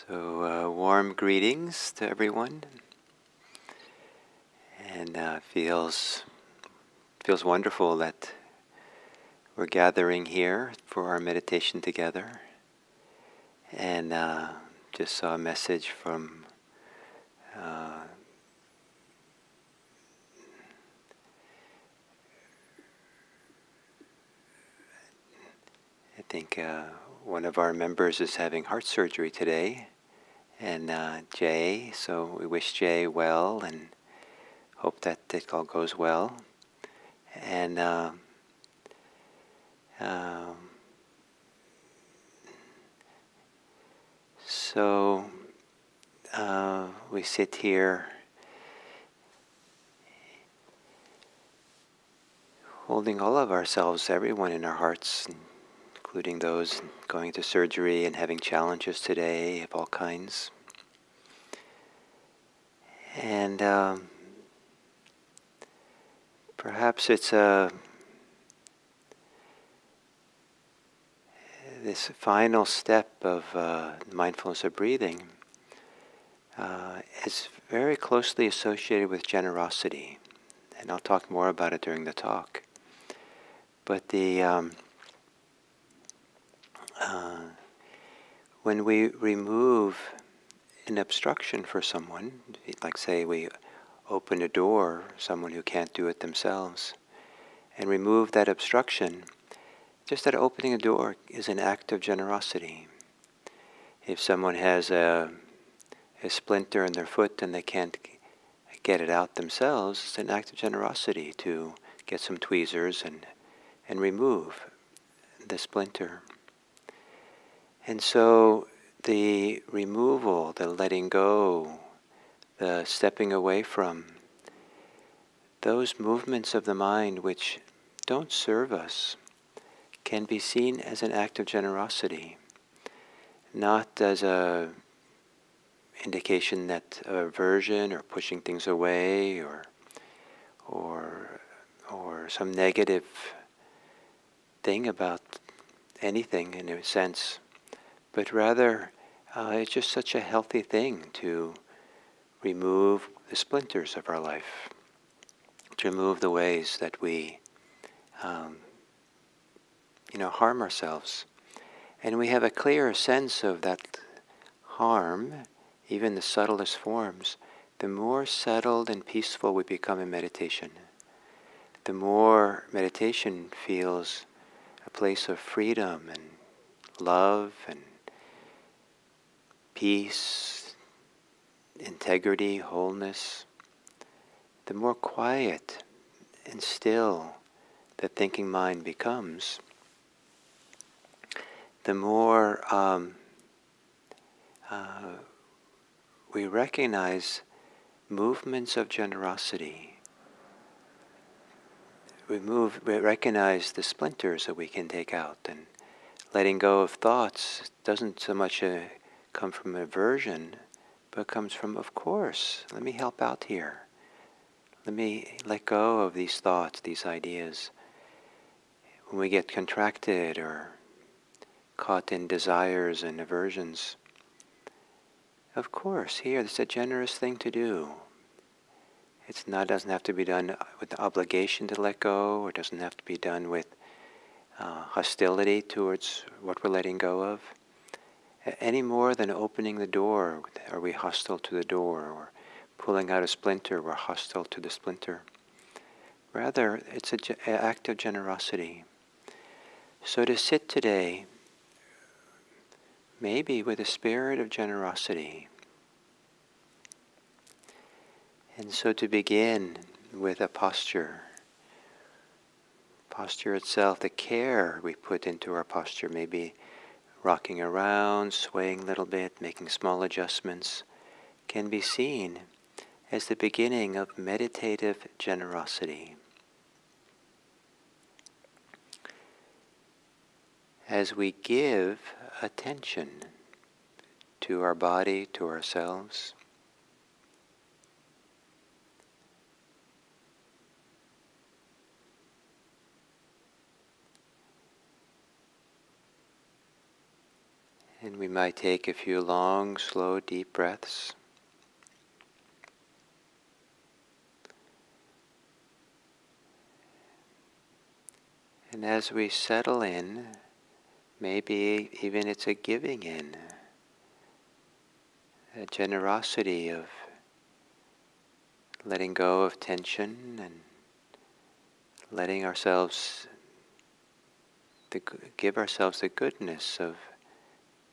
So warm greetings to everyone, and feels wonderful that we're gathering here for our meditation together. And just saw a message from I think one of our members is having heart surgery today, and Jay. So we wish Jay well and hope that it all goes well. And um, so we sit here holding all of ourselves, everyone in our hearts, including those going to surgery and having challenges today of all kinds. And perhaps it's this final step of mindfulness of breathing is very closely associated with generosity. And I'll talk more about it during the talk. But when we remove an obstruction for someone, like say we open a door, someone who can't do it themselves, and remove that obstruction, just that opening a door is an act of generosity. If someone has a splinter in their foot and they can't get it out themselves, it's an act of generosity to get some tweezers and remove the splinter. And so the removal, the letting go, the stepping away from, those movements of the mind which don't serve us can be seen as an act of generosity, not as a indication that aversion or pushing things away or some negative thing about anything in a sense, but rather it's just such a healthy thing to remove the splinters of our life, to remove the ways that we harm ourselves. And we have a clearer sense of that harm, even the subtlest forms, the more settled and peaceful we become in meditation. The more meditation feels a place of freedom and love and peace, integrity, wholeness, the more quiet and still the thinking mind becomes, the more we recognize movements of generosity. We recognize the splinters that we can take out, and letting go of thoughts doesn't so much come from aversion, but comes from, of course, let me help out here. Let me let go of these thoughts, these ideas. When we get contracted or caught in desires and aversions, of course, here, it's a generous thing to do. Doesn't have to be done with the obligation to let go, or doesn't have to be done with hostility towards what we're letting go of. Any more than opening the door, are we hostile to the door, or pulling out a splinter, we're hostile to the splinter. Rather, it's an act of generosity. So to sit today, maybe with a spirit of generosity. And so to begin with a posture itself, the care we put into our posture, maybe rocking around, swaying a little bit, making small adjustments, can be seen as the beginning of meditative generosity. As we give attention to our body, to ourselves, And we might take a few long, slow, deep breaths. And as we settle in, maybe even it's a giving in, a generosity of letting go of tension and letting ourselves, give ourselves the goodness of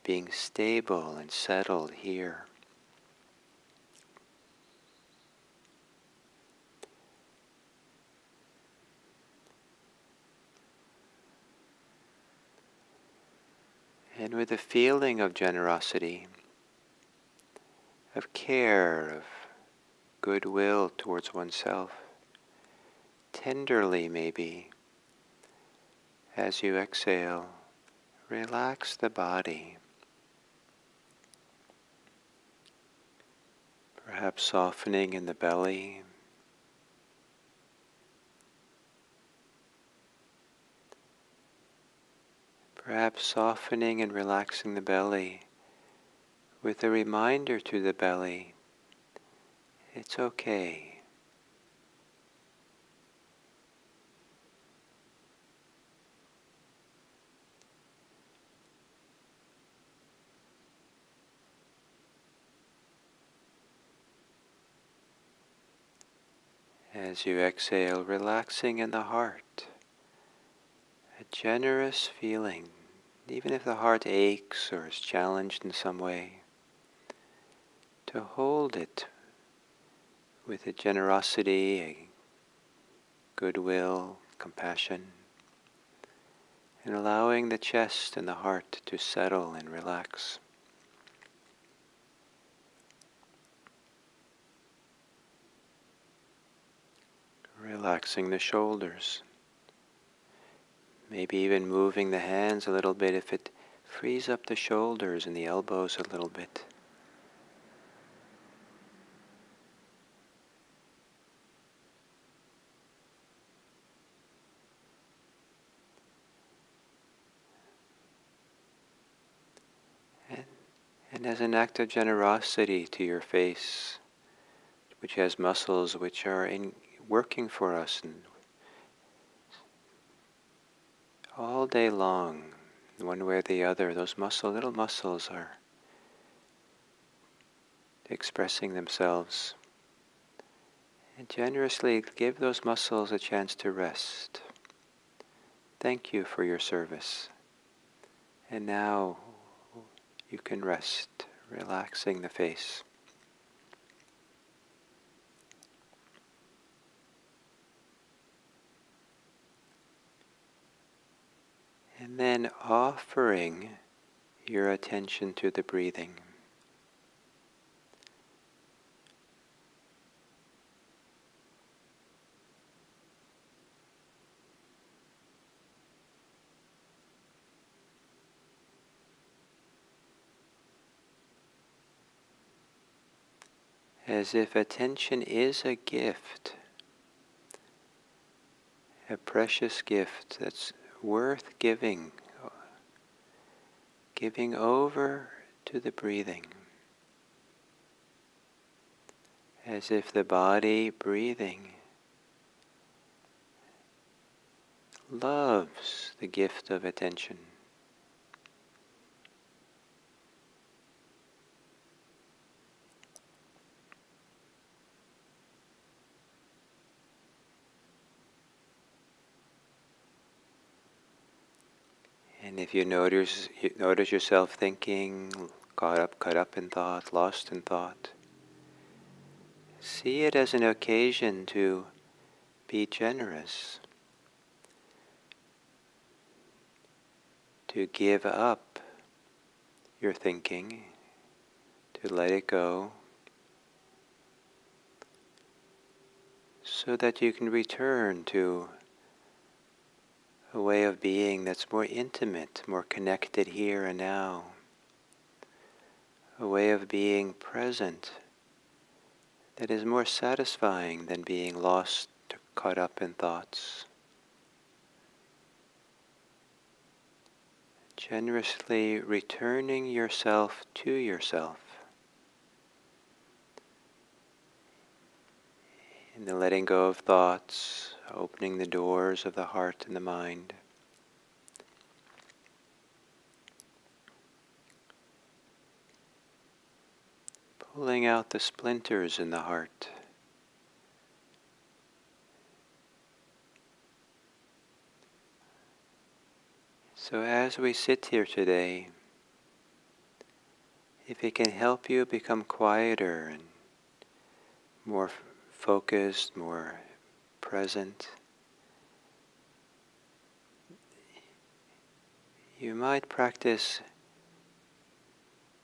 being stable and settled here. And with a feeling of generosity, of care, of goodwill towards oneself, tenderly maybe, as you exhale, relax the body, perhaps softening in the belly, perhaps softening and relaxing the belly with a reminder to the belly, it's okay. As you exhale, relaxing in the heart, a generous feeling, even if the heart aches or is challenged in some way, to hold it with a generosity, a goodwill, compassion, and allowing the chest and the heart to settle and relax. Relaxing the shoulders, maybe even moving the hands a little bit if it frees up the shoulders and the elbows a little bit. And as an act of generosity to your face, which has muscles which are working for us and all day long, one way or the other, those little muscles are expressing themselves. And generously give those muscles a chance to rest. Thank you for your service. And now you can rest, relaxing the face. And then offering your attention to the breathing. As if attention is a gift, a precious gift that's worth giving over to the breathing. As if the body breathing loves the gift of attention. And if you notice yourself thinking, caught up in thought, lost in thought, see it as an occasion to be generous, to give up your thinking, to let it go, so that you can return to a way of being that's more intimate, more connected here and now, a way of being present that is more satisfying than being lost, caught up in thoughts. Generously returning yourself to yourself. In the letting go of thoughts, opening the doors of the heart and the mind. Pulling out the splinters in the heart. So as we sit here today, if it can help you become quieter and more focused, more present, you might practice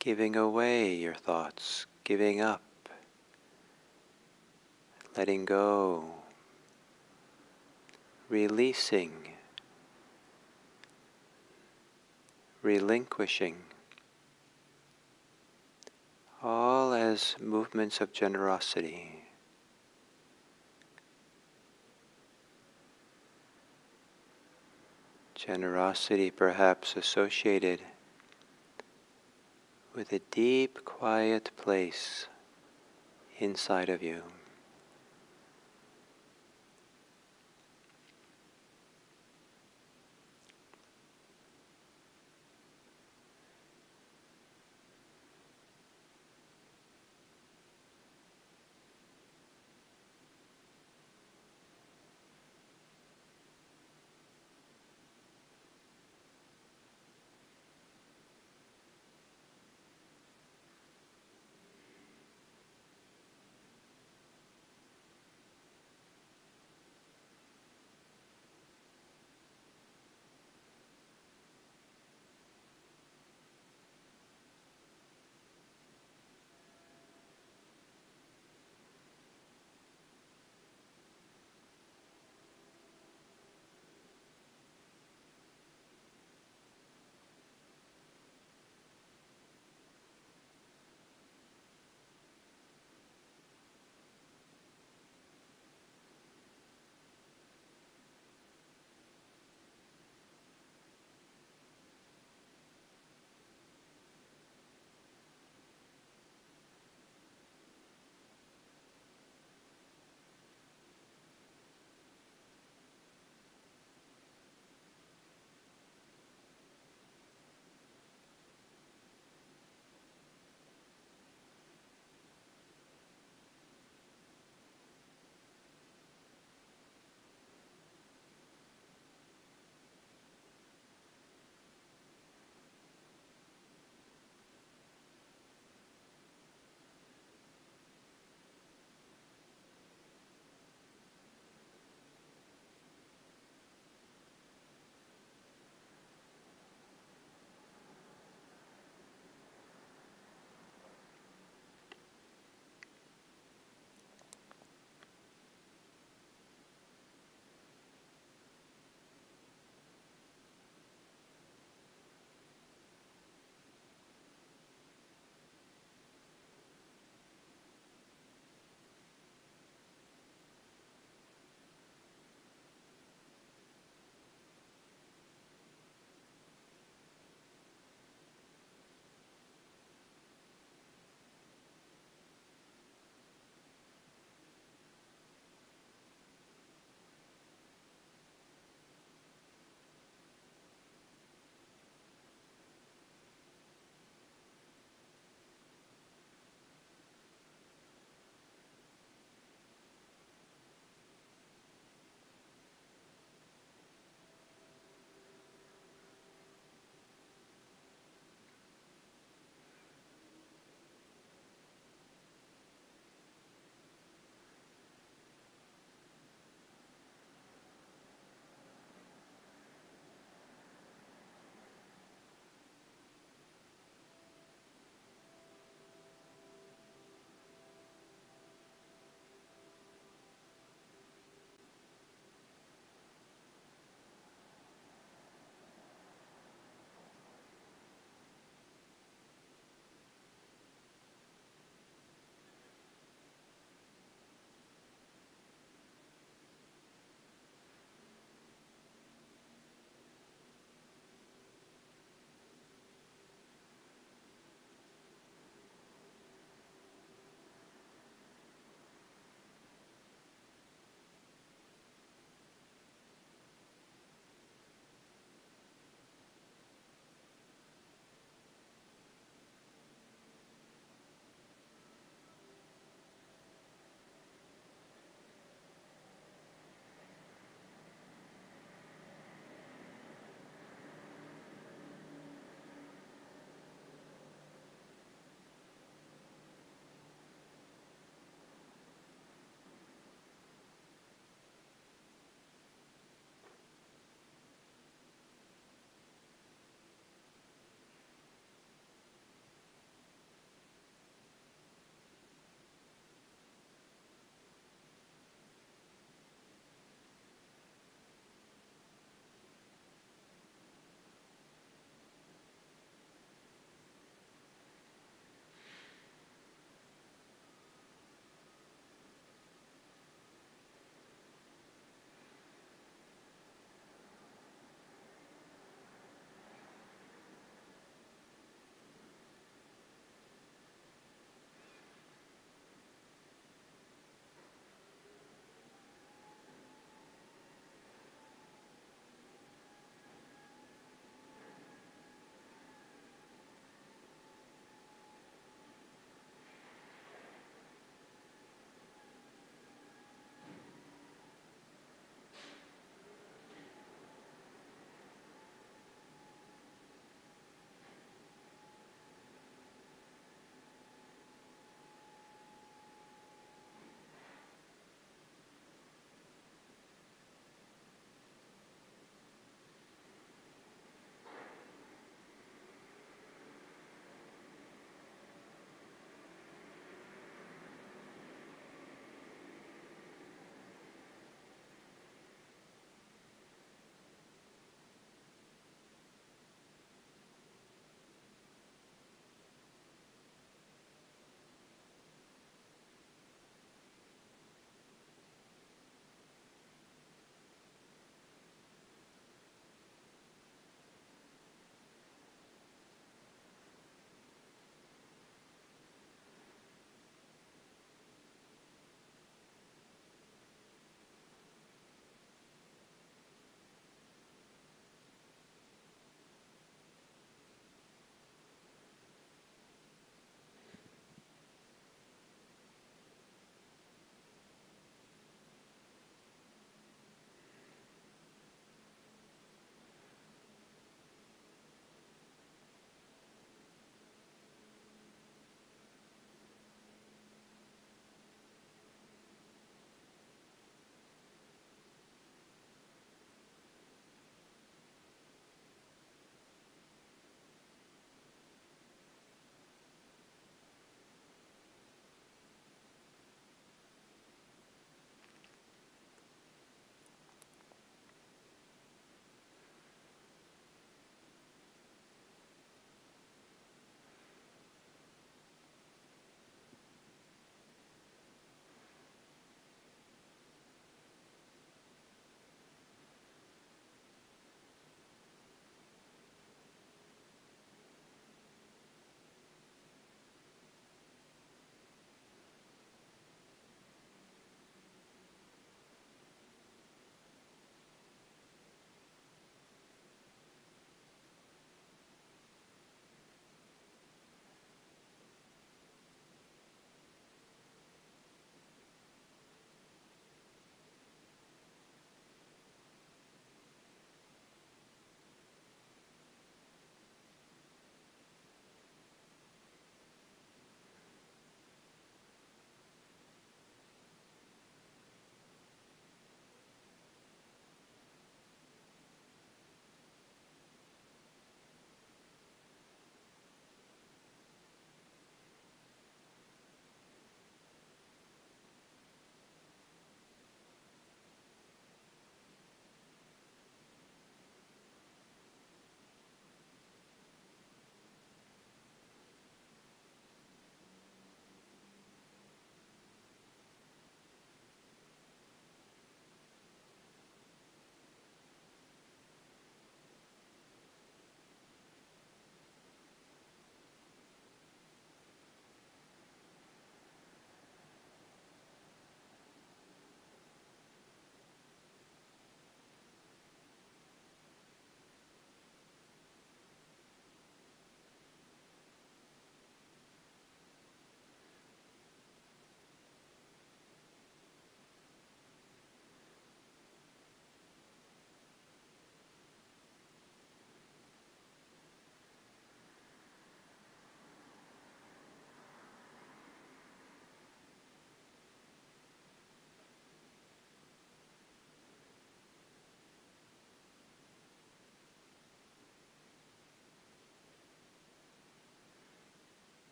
giving away your thoughts, giving up, letting go, releasing, relinquishing, all as movements of generosity. Generosity perhaps associated with a deep, quiet place inside of you.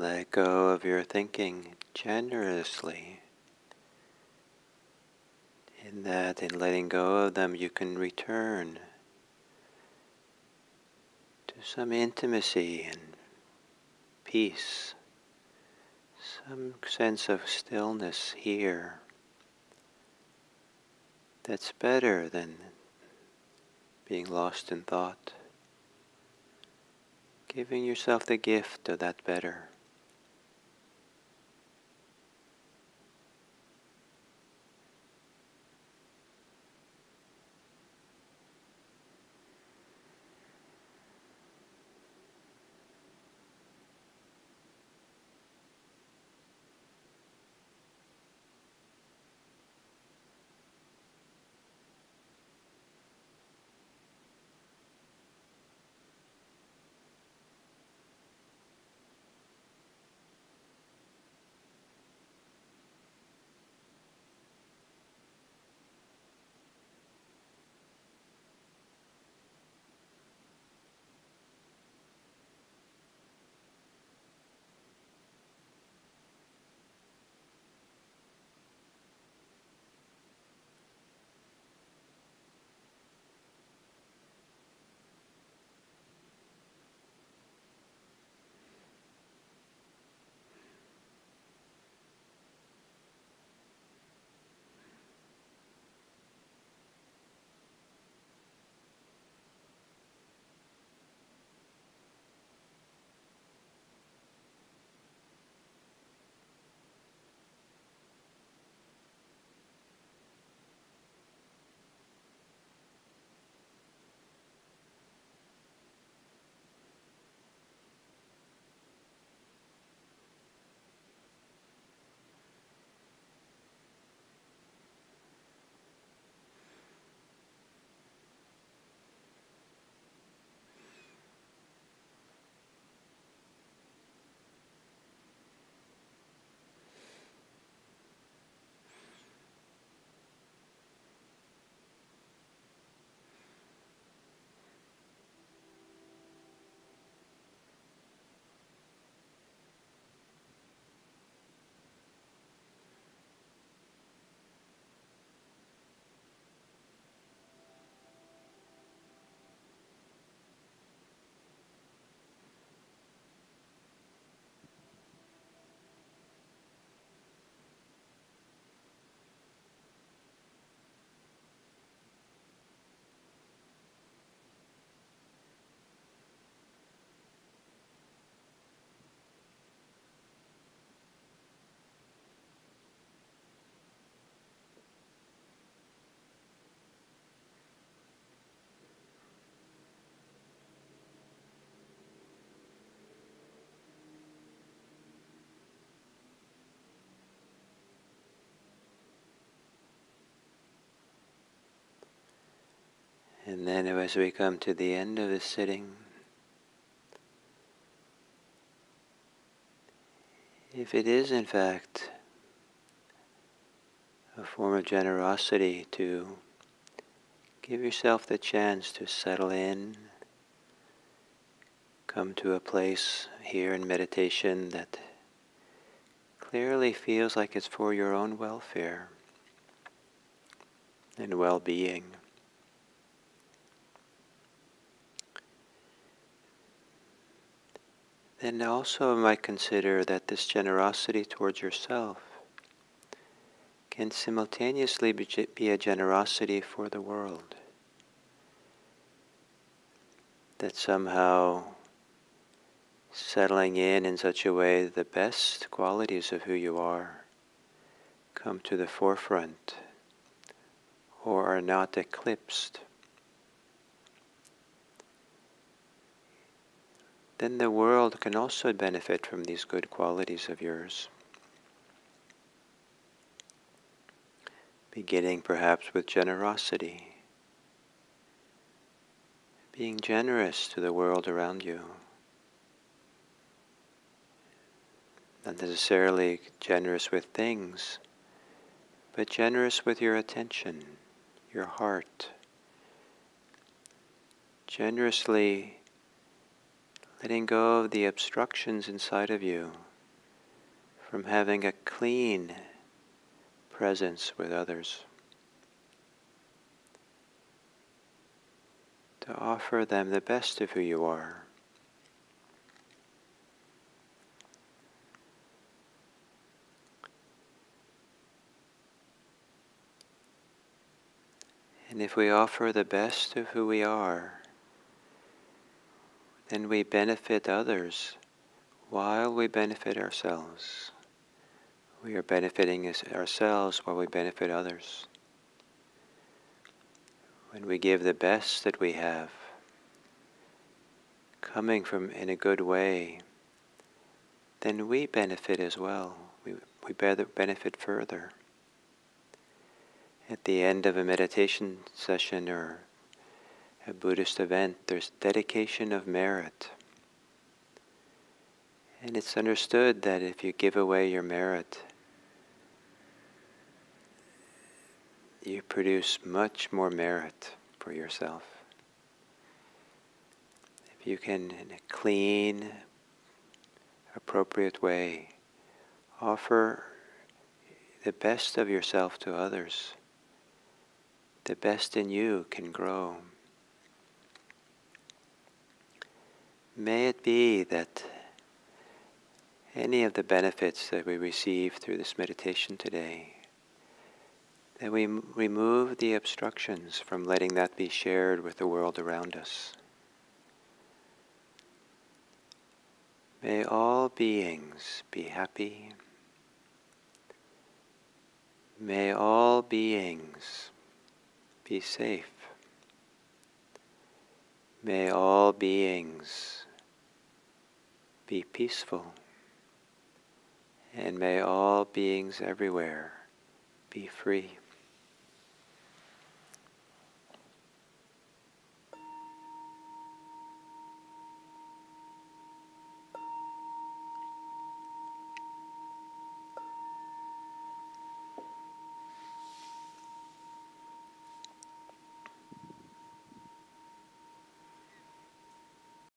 let go of your thinking generously. In that, in letting go of them, you can return to some intimacy and peace, some sense of stillness here that's better than being lost in thought. Giving yourself the gift of that better. And then as we come to the end of the sitting, if it is in fact a form of generosity to give yourself the chance to settle in, come to a place here in meditation that clearly feels like it's for your own welfare and well-being. Then also might consider that this generosity towards yourself can simultaneously be a generosity for the world. That somehow settling in such a way that the best qualities of who you are come to the forefront or are not eclipsed. Then the world can also benefit from these good qualities of yours. Beginning perhaps with generosity. Being generous to the world around you. Not necessarily generous with things, but generous with your attention, your heart. Generously letting go of the obstructions inside of you from having a clean presence with others, to offer them the best of who you are. And if we offer the best of who we are, then we benefit others while we benefit ourselves. We are benefiting ourselves while we benefit others. When we give the best that we have, coming from in a good way, then we benefit as well. We benefit further. At the end of a meditation session or a Buddhist event, there's dedication of merit. And it's understood that if you give away your merit, you produce much more merit for yourself. If you can, in a clean, appropriate way, offer the best of yourself to others, the best in you can grow. May it be that any of the benefits that we receive through this meditation today, that we remove the obstructions from letting that be shared with the world around us. May all beings be happy. May all beings be safe. May all beings be peaceful. And may all beings everywhere be free.